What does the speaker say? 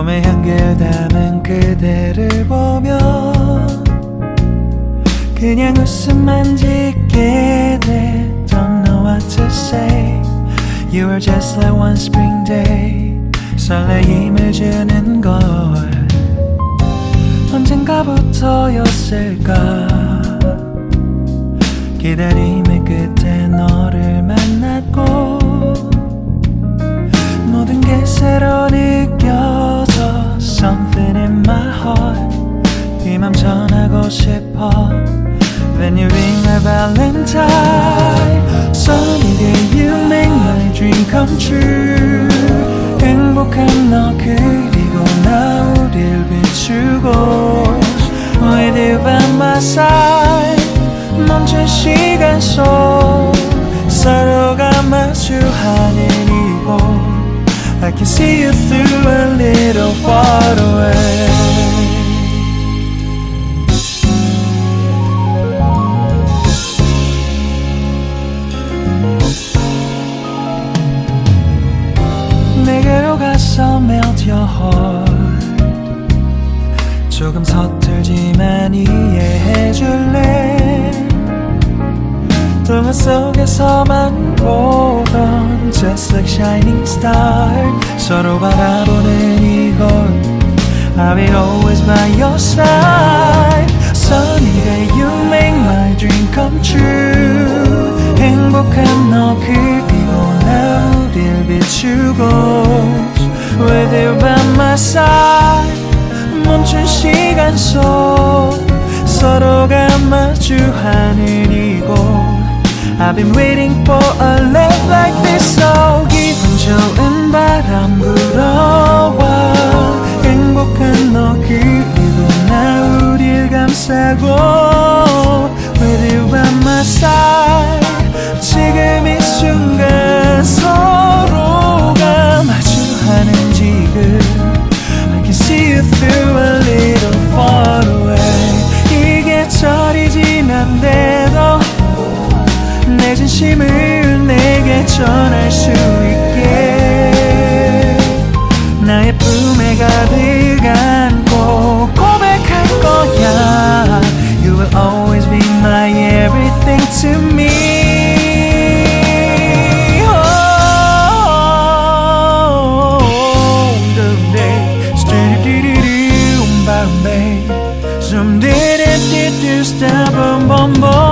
봄의 향기를 담은 그대를 보며 그냥 웃음만 짓게 돼. Don't know what to say. You were just like one spring day. 설레임을 주는 걸 언젠가부터였을까. 기다림의 끝에 너를 만났고 모든 게 새로 느껴져. Something in my heart. 이 맘 전하고 싶어. When you ring my valentine. Sunny day you make my dream come true. 행복한 너 그리고 나 우릴 비추고 With you by my side. 멈춘 시간 속 서로가 마주하는 이곳 I can see you through a little far away. 내게로 가서 melt your heart. 조금 서툴지만 이해해줄래. 동화 속에서만 보던 Just like shining star. 서로 바라보는 이곳 I will always by your side. Sunny day you make my dream come true. 행복한 너 그리고 나 우릴 비추고 With you by my side. 멈춘 시간 속 서로가 마주하는 이곳 I've been waiting for a love like this. So 기분 좋은 바람 불어와 행복한 너 그리고 나 우릴 감싸고 With you by my side. 지금 이 순간 서로가 마주하는 지금 I can see you through a little far away. 이 계절이 지난데도 내 진심을 내게 전할 수 있게 나의 품에 가득 안고 고백할 거야. You will always be my everything to me. Someday, do stop, boom, boom, boom.